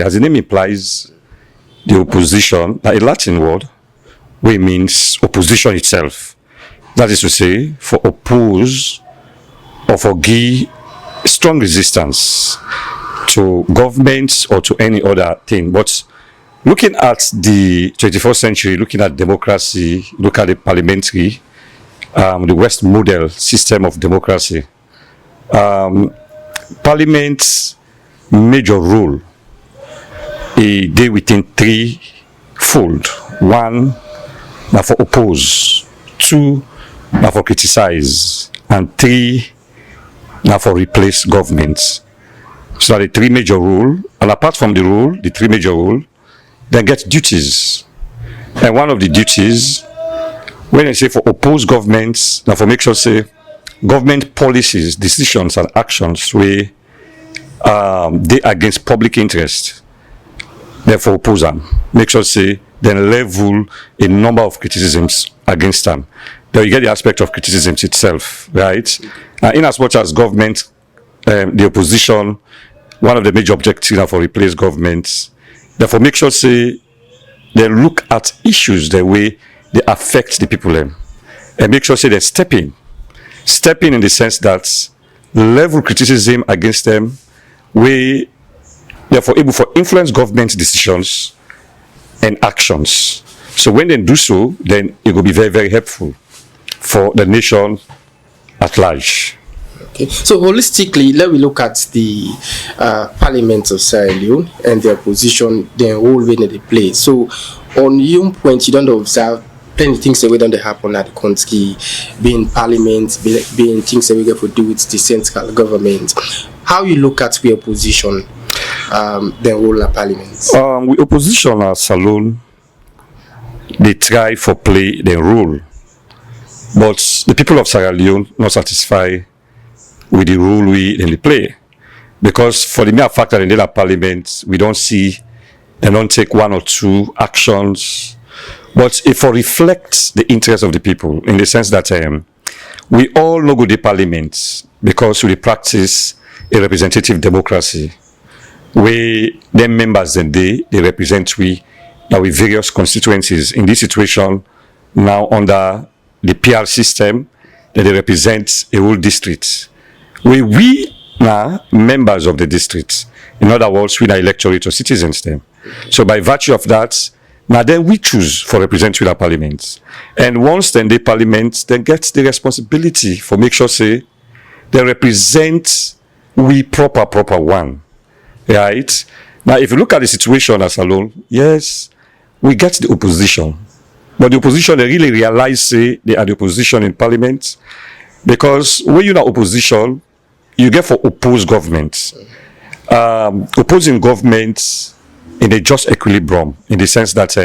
As the name implies, the opposition, a Latin word, which means opposition itself. That is to say, for oppose or for give strong resistance to governments or to any other thing. But looking at the 21st century, looking at democracy, look at the parliamentary, the West model system of democracy, Parliament's major role is they within threefold. One, now for oppose. Two, now for criticize. And three, now for replace governments. So the three major rule. And apart from the rule, the three major rule, then get duties. And one of the duties, when I say for oppose governments, now for make sure say government policies, decisions and actions where they against public interest, therefore oppose them. Make sure say then level a number of criticisms against them. Then you get the aspect of criticisms itself, right? In as much as government, the opposition, one of the major objectives for replace governments, therefore make sure say they look at issues the way they affect the people and make sure say they step in in the sense that level criticism against them, we therefore able to influence government decisions and actions. So when they do so, then it will be very, very helpful for the nation at large. Okay. So holistically, let me look at the Parliament of Sierra Leone and their position, their role when they play. So on your point, you don't observe plenty things that we don't happen at the country, being Parliament, being things that we get to do with the central government. How you look at your position, the role of Parliament? With opposition as alone, they try for play their role, but the people of Sierra Leone not satisfied with the role they play, because for the mere fact that in the Parliament we don't see they don't take one or two actions, but if it reflects the interests of the people in the sense that we all know good the Parliament because we practice a representative democracy where them members and they represent we with various constituencies. In this situation now under the PR system that they represent a whole district. We now members of the district. In other words, we are electorate or citizens then. So by virtue of that, now then we choose for represent with our parliament. And once then the parliament then gets the responsibility for make sure say they represent we proper one. Right? Now if you look at the situation as alone, yes, we get the opposition. But the opposition they really realize say they are the opposition in parliament. Because when you're in opposition, you get for oppose government. Opposing government in a just equilibrium, in the sense that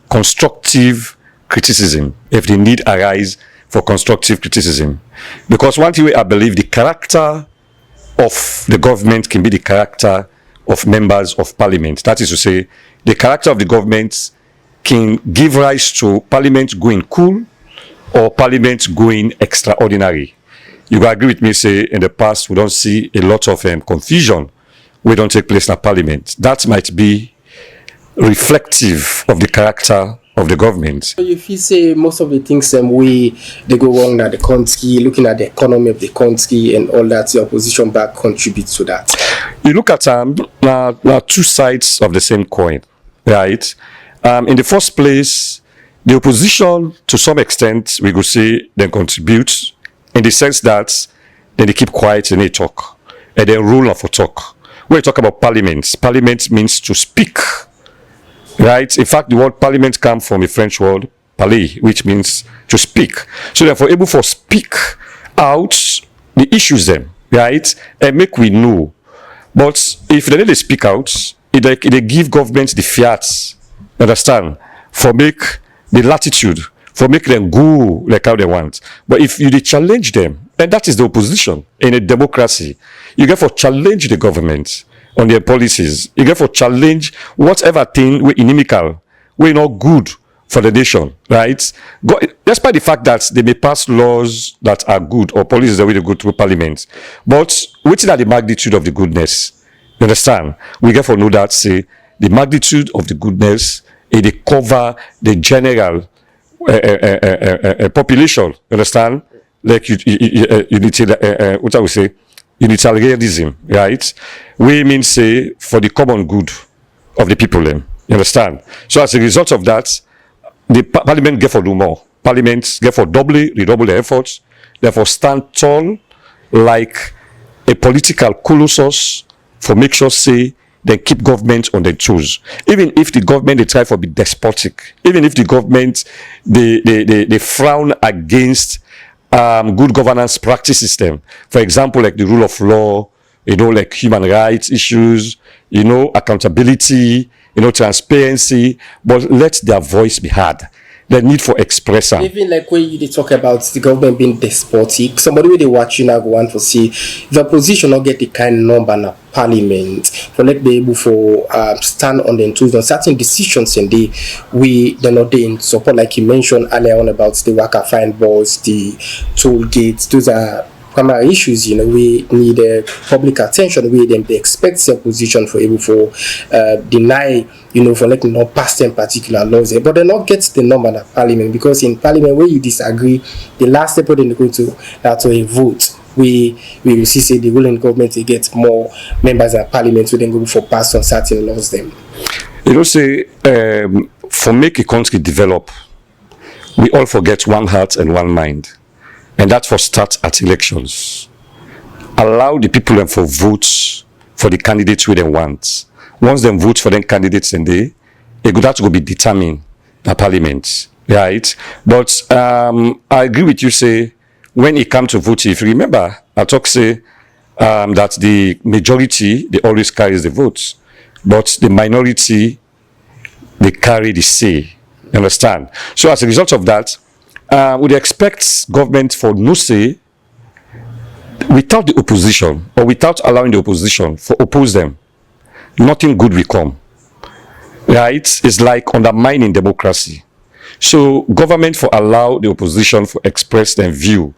constructive criticism, if the need arise for constructive criticism. Because one thing I believe the character of the government can be the character of members of parliament. That is to say, the character of the government can give rise to parliament going cool or parliament going extraordinary. You will agree with me, say, in the past, we don't see a lot of confusion. We don't take place in parliament. That might be reflective of the character of the government. If you say most of the things they go wrong at the country, looking at the economy of the country and all that, the opposition back contributes to that. You look at two sides of the same coin, right? In the first place, the opposition, to some extent, we could say, they contribute in the sense that then they keep quiet and they talk, and they rule for talk. When you talk about parliament, parliament means to speak, right? In fact, the word parliament comes from a French word, parler, which means to speak. So therefore, able to speak out the issues them, right? And make we know. But if they don't speak out, they give government the fiat, understand, for make the latitude, for make them go like how they want. But if you challenge them, and that is the opposition in a democracy, you get for challenge the government on their policies. You get for challenge whatever thing we inimical, we not good for the nation, right? Despite the fact that they may pass laws that are good or policies that will go through parliament, but which are the magnitude of the goodness You understand? We get for know that say the magnitude of the goodness they cover the general population. You understand? Like what I would say, utilitarianism, right? We mean say for the common good of the people. Then you understand? So as a result of that, the parliament get for do more. Parliament get for redouble the efforts. Therefore, stand tall like a political colossus for make sure say they keep government on their toes. Even if the government they try for be despotic, even if the government they frown against good governance practice system. For example, like the rule of law, like human rights issues, accountability, transparency, but let their voice be heard. The need for expressing. Even like when you talk about the government being despotic, somebody with they watch you now go on for see the opposition not get the kind number in parliament for let be able for stand on the tools on certain decisions and they're not in support, like you mentioned earlier on about the worker fine balls, the toll gates. Those are primary issues. We need public attention. We them they expect the opposition for able for deny, for like not pass them particular laws, but they not get the number in parliament, because in parliament where you disagree, the last step they're going to a vote. We will see say the ruling government they get more members in parliament, so then go for pass on certain laws. Them say for make a country develop, we all forget one heart and one mind. And that's for start at elections. Allow the people for votes for the candidates we they want. Once them vote for them candidates and they go that will be determined in parliament, right? But I agree with you. Say when it comes to voting, if you remember, I talk say that the majority they always carries the votes, but the minority they carry the say. You understand? So as a result of that, would expect government for no say without the opposition, or without allowing the opposition for oppose them. Nothing good will come, right? It's like undermining democracy. So government for allow the opposition for express their view